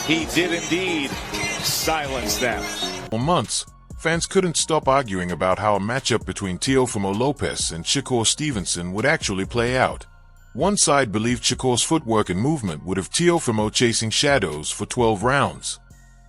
he did indeed silence them. For months, fans couldn't stop arguing about how a matchup between Teofimo Lopez and Shakur Stevenson would actually play out. One side believed Shakur's footwork and movement would have Teofimo chasing shadows for 12 rounds.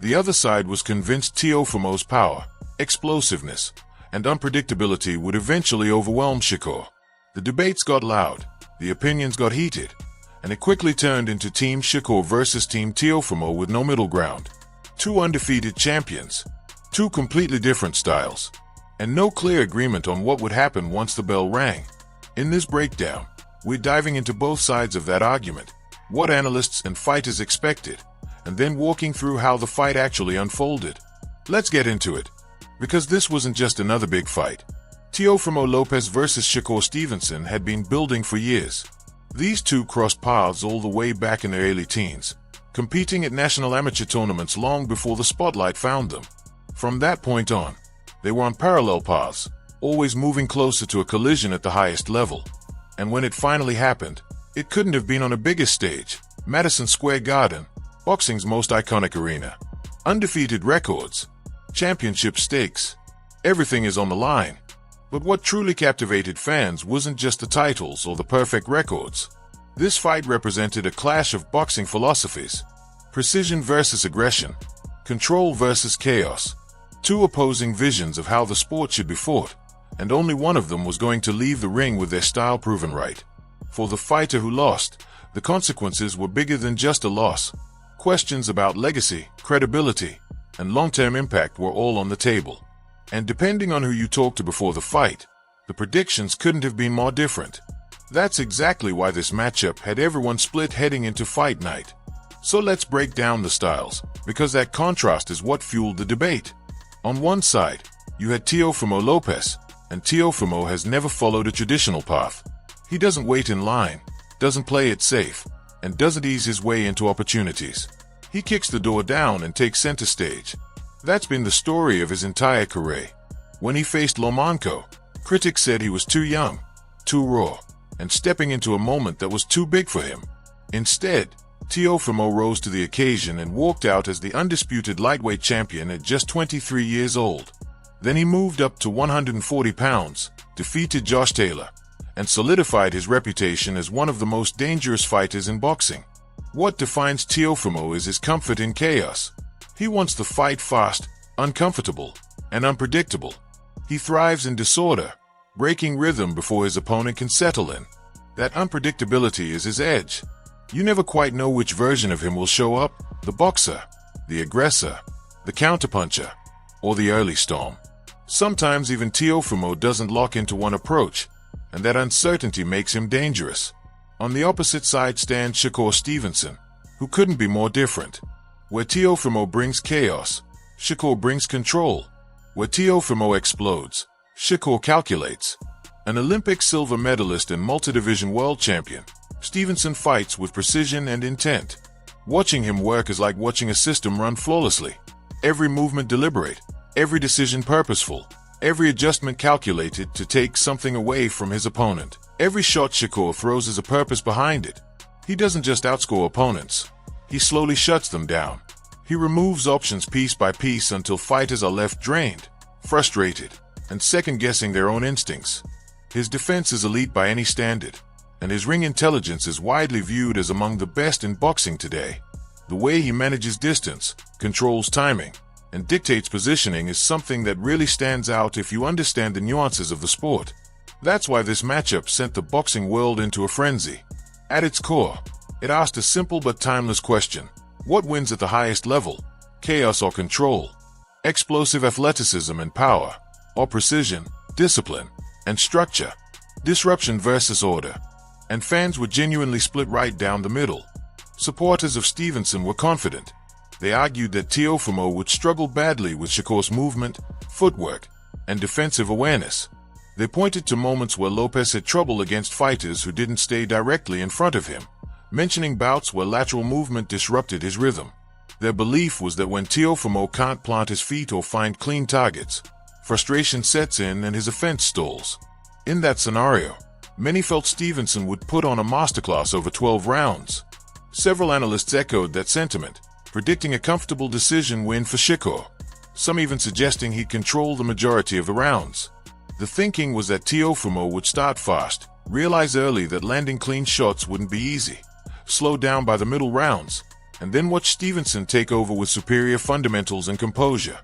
The other side was convinced Teofimo's power, explosiveness, and unpredictability would eventually overwhelm Shakur. The debates got loud, the opinions got heated, and it quickly turned into Team Shakur versus Team Teofimo with no middle ground. Two undefeated champions, two completely different styles, and no clear agreement on what would happen once the bell rang. In this breakdown, we're diving into both sides of that argument, what analysts and fighters expected, and then walking through how the fight actually unfolded. Let's get into it, because this wasn't just another big fight. Teofimo Lopez versus Shakur Stevenson had been building for years. These two crossed paths all the way back in their early teens, competing at national amateur tournaments long before the spotlight found them. From that point on, they were on parallel paths, always moving closer to a collision at the highest level. And when it finally happened, it couldn't have been on a bigger stage, Madison Square Garden, boxing's most iconic arena. Undefeated records, championship stakes, everything is on the line. But what truly captivated fans wasn't just the titles or the perfect records. This fight represented a clash of boxing philosophies. Precision versus aggression, control versus chaos. Two opposing visions of how the sport should be fought, and only one of them was going to leave the ring with their style proven right. For the fighter who lost, the consequences were bigger than just a loss. Questions about legacy, credibility, and long-term impact were all on the table. And depending on who you talked to before the fight, the predictions couldn't have been more different. That's exactly why this matchup had everyone split heading into fight night. So let's break down the styles, because that contrast is what fueled the debate. On one side, you had Teofimo Lopez, and Teofimo has never followed a traditional path. He doesn't wait in line, doesn't play it safe, and doesn't ease his way into opportunities. He kicks the door down and takes center stage. That's been the story of his entire career. When he faced Lomachenko, critics said he was too young, too raw, and stepping into a moment that was too big for him. Instead, Teofimo rose to the occasion and walked out as the undisputed lightweight champion at just 23 years old. Then he moved up to 140 pounds, defeated Josh Taylor, and solidified his reputation as one of the most dangerous fighters in boxing. What defines Teofimo is his comfort in chaos. He wants to fight fast, uncomfortable, and unpredictable. He thrives in disorder, breaking rhythm before his opponent can settle in. That unpredictability is his edge. You never quite know which version of him will show up, the boxer, the aggressor, the counterpuncher, or the early storm. Sometimes even Teofimo doesn't lock into one approach, and that uncertainty makes him dangerous. On the opposite side stands Shakur Stevenson, who couldn't be more different. Where Teofimo brings chaos, Shakur brings control. Where Teofimo explodes, Shakur calculates. An Olympic silver medalist and multi-division world champion, Stevenson fights with precision and intent. Watching him work is like watching a system run flawlessly. Every movement deliberate, every decision purposeful, every adjustment calculated to take something away from his opponent. Every shot Shakur throws has a purpose behind it. He doesn't just outscore opponents. He slowly shuts them down. He removes options piece by piece until fighters are left drained, frustrated, and second-guessing their own instincts. His defense is elite by any standard, and his ring intelligence is widely viewed as among the best in boxing today. The way he manages distance, controls timing, and dictates positioning is something that really stands out if you understand the nuances of the sport. That's why this matchup sent the boxing world into a frenzy. At its core, it asked a simple but timeless question. What wins at the highest level? Chaos or control? Explosive athleticism and power? Or precision, discipline, and structure? Disruption versus order? And fans were genuinely split right down the middle. Supporters of Stevenson were confident. They argued that Teofimo would struggle badly with Shakur's movement, footwork, and defensive awareness. They pointed to moments where Lopez had trouble against fighters who didn't stay directly in front of him, mentioning bouts where lateral movement disrupted his rhythm. Their belief was that when Teofimo can't plant his feet or find clean targets, frustration sets in and his offense stalls. In that scenario, many felt Stevenson would put on a masterclass over 12 rounds. Several analysts echoed that sentiment, predicting a comfortable decision win for Shakur. Some even suggesting he'd control the majority of the rounds. The thinking was that Teofimo would start fast, realize early that landing clean shots wouldn't be easy, slow down by the middle rounds, and then watch Stevenson take over with superior fundamentals and composure.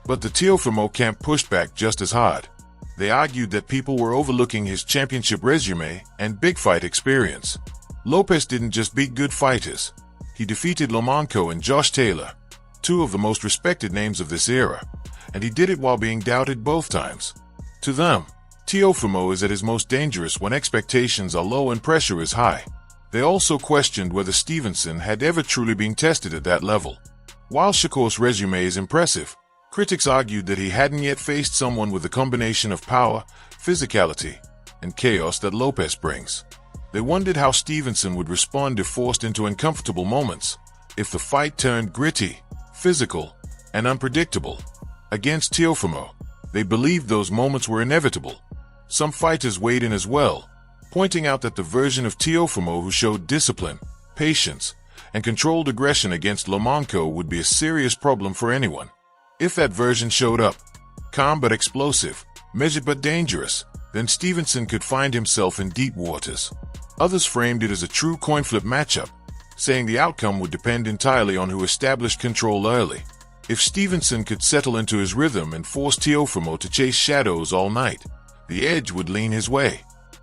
But the Teofimo camp pushed back just as hard. They argued that people were overlooking his championship resume and big fight experience. Lopez didn't just beat good fighters. He defeated Lomachenko and Josh Taylor, two of the most respected names of this era, and he did it while being doubted both times. To them, Teofimo is at his most dangerous when expectations are low and pressure is high. They also questioned whether Stevenson had ever truly been tested at that level. While Shakur's resume is impressive, critics argued that he hadn't yet faced someone with the combination of power, physicality, and chaos that Lopez brings. They wondered how Stevenson would respond if forced into uncomfortable moments, if the fight turned gritty, physical, and unpredictable. Against Teofimo, they believed those moments were inevitable. Some fighters weighed in as well, pointing out that the version of Teofimo who showed discipline, patience, and controlled aggression against Lomachenko would be a serious problem for anyone. If that version showed up, calm but explosive, measured but dangerous, then Stevenson could find himself in deep waters. Others framed it as a true coin flip matchup, saying the outcome would depend entirely on who established control early. If Stevenson could settle into his rhythm and force Teofimo to chase shadows all night, the edge would lean his way.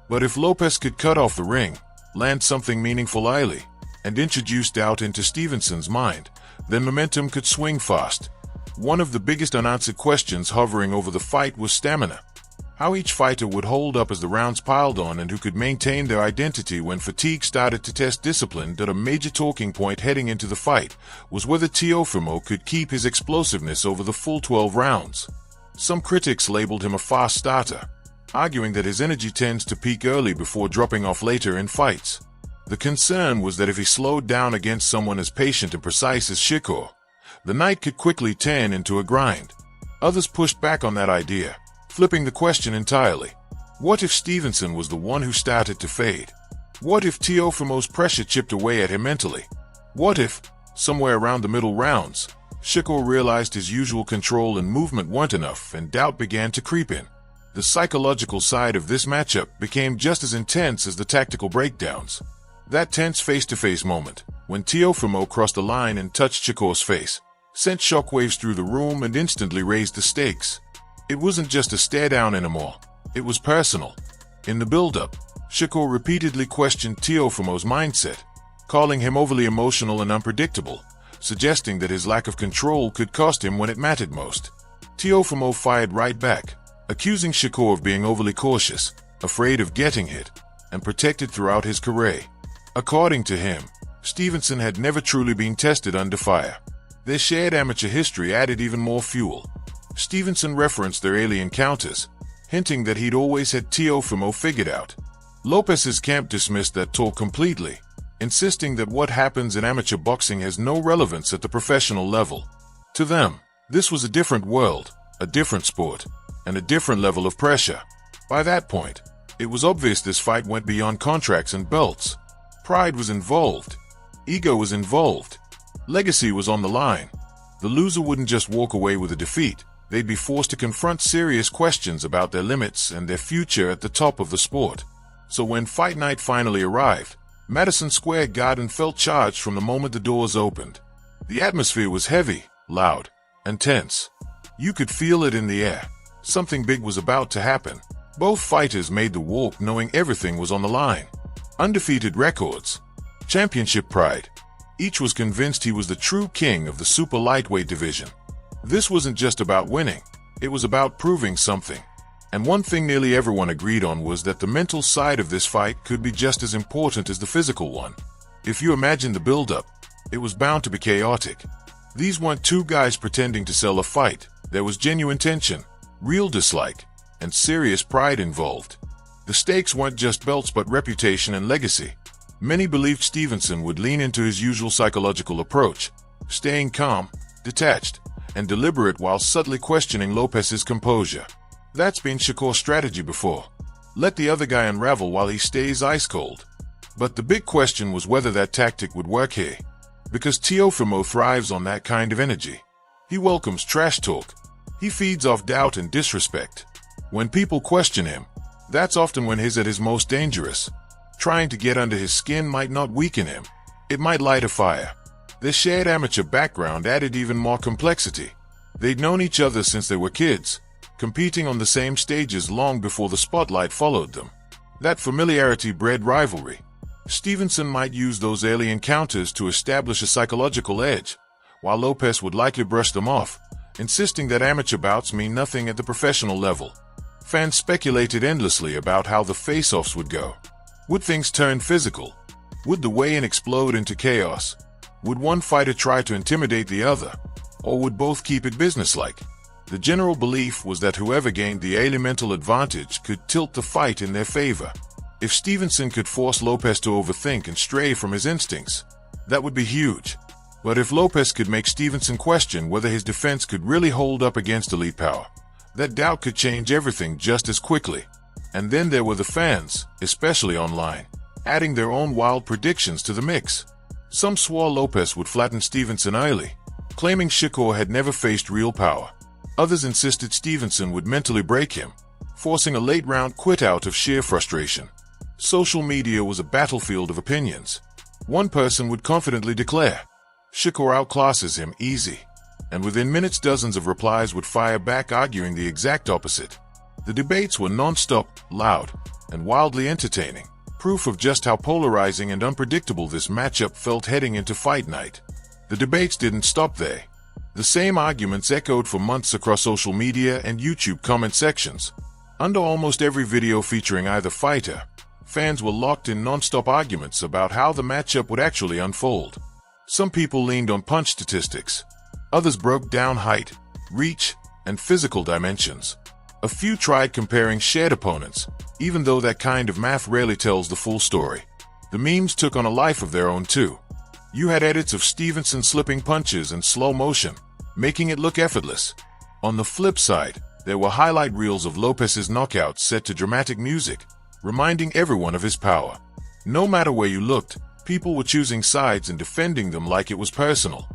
But if Lopez could cut off the ring, land something meaningful early, and introduce doubt into Stevenson's mind, then momentum could swing fast. One of the biggest unanswered questions hovering over the fight was stamina. How each fighter would hold up as the rounds piled on and who could maintain their identity when fatigue started to test discipline. That a major talking point heading into the fight was whether Teofimo could keep his explosiveness over the full 12 rounds. Some critics labeled him a fast starter, arguing that his energy tends to peak early before dropping off later in fights. The concern was that if he slowed down against someone as patient and precise as Shakur, the night could quickly turn into a grind. Others pushed back on that idea, flipping the question entirely. What if Stevenson was the one who started to fade? What if Teofimo's pressure chipped away at him mentally? What if, somewhere around the middle rounds, Shakur realized his usual control and movement weren't enough and doubt began to creep in? The psychological side of this matchup became just as intense as the tactical breakdowns. That tense face-to-face moment, when Teofimo crossed the line and touched Shakur's face, sent shockwaves through the room and instantly raised the stakes. It wasn't just a stare-down anymore. It was personal. In the build-up, Shakur repeatedly questioned Teofimo's mindset, calling him overly emotional and unpredictable, suggesting that his lack of control could cost him when it mattered most. Teofimo fired right back, accusing Shakur of being overly cautious, afraid of getting hit, and protected throughout his career. According to him, Stevenson had never truly been tested under fire. Their shared amateur history added even more fuel. Stevenson referenced their early encounters, hinting that he'd always had Teofimo figured out. Lopez's camp dismissed that talk completely, insisting that what happens in amateur boxing has no relevance at the professional level. To them, this was a different world, a different sport, and a different level of pressure. By that point, it was obvious this fight went beyond contracts and belts. Pride was involved. Ego was involved. Legacy was on the line. The loser wouldn't just walk away with a defeat. They'd be forced to confront serious questions about their limits and their future at the top of the sport. So when fight night finally arrived, Madison Square Garden felt charged from the moment the doors opened. The atmosphere was heavy, loud, and tense. You could feel it in the air. Something big was about to happen. Both fighters made the walk knowing everything was on the line. Undefeated records. Championship pride. Each was convinced he was the true king of the super lightweight division. This wasn't just about winning. It was about proving something. And one thing nearly everyone agreed on was that the mental side of this fight could be just as important as the physical one. If you imagine the build-up, it was bound to be chaotic. These weren't two guys pretending to sell a fight. There was genuine tension, real dislike, and serious pride involved. The stakes weren't just belts but reputation and legacy. Many believed Stevenson would lean into his usual psychological approach, staying calm, detached, and deliberate while subtly questioning Lopez's composure. That's been Shakur's strategy before. Let the other guy unravel while he stays ice cold. But the big question was whether that tactic would work here. because Teofimo thrives on that kind of energy. He welcomes trash talk. He feeds off doubt and disrespect. When people question him, that's often when he's at his most dangerous. Trying to get under his skin might not weaken him. It might light a fire. Their shared amateur background added even more complexity. They'd known each other since they were kids, competing on the same stages long before the spotlight followed them. That familiarity bred rivalry. Stevenson might use those early encounters to establish a psychological edge, while Lopez would likely brush them off, insisting that amateur bouts mean nothing at the professional level. Fans speculated endlessly about how the face-offs would go. Would things turn physical? Would the weigh-in explode into chaos? Would one fighter try to intimidate the other? Or would both keep it businesslike? The general belief was that whoever gained the elemental advantage could tilt the fight in their favor. If Stevenson could force Lopez to overthink and stray from his instincts, that would be huge. But if Lopez could make Stevenson question whether his defense could really hold up against elite power, that doubt could change everything just as quickly. And then there were the fans, especially online, adding their own wild predictions to the mix. Some swore Lopez would flatten Stevenson early, claiming Shakur had never faced real power. Others insisted Stevenson would mentally break him, forcing a late-round quit out of sheer frustration. Social media was a battlefield of opinions. One person would confidently declare, "Shakur outclasses him easy," and within minutes dozens of replies would fire back arguing the exact opposite. The debates were non-stop, loud, and wildly entertaining, proof of just how polarizing and unpredictable this matchup felt heading into fight night. The debates didn't stop there. The same arguments echoed for months across social media and YouTube comment sections. Under almost every video featuring either fighter, fans were locked in non-stop arguments about how the matchup would actually unfold. Some people leaned on punch statistics. Others broke down height, reach, and physical dimensions. A few tried comparing shared opponents, even though that kind of math rarely tells the full story. The memes took on a life of their own too. You had edits of Stevenson slipping punches in slow motion, making it look effortless. On the flip side, there were highlight reels of Lopez's knockouts set to dramatic music, reminding everyone of his power. No matter where you looked, people were choosing sides and defending them like it was personal.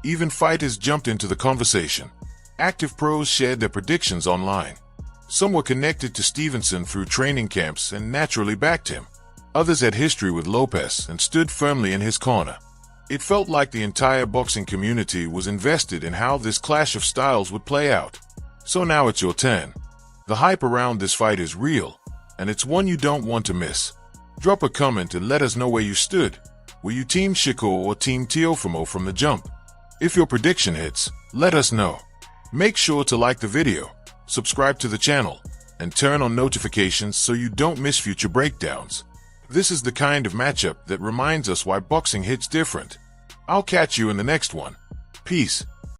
Even fighters jumped into the conversation. Active pros shared their predictions online. Some were connected to Stevenson through training camps and naturally backed him. Others had history with Lopez and stood firmly in his corner. It felt like the entire boxing community was invested in how this clash of styles would play out. So now it's your turn. The hype around this fight is real, and it's one you don't want to miss. Drop a comment and let us know where you stood. Were you Team Shakur or Team Teofimo from the jump? If your prediction hits, let us know. Make sure to like the video, subscribe to the channel, and turn on notifications so you don't miss future breakdowns. This is the kind of matchup that reminds us why boxing hits different. I'll catch you in the next one. Peace.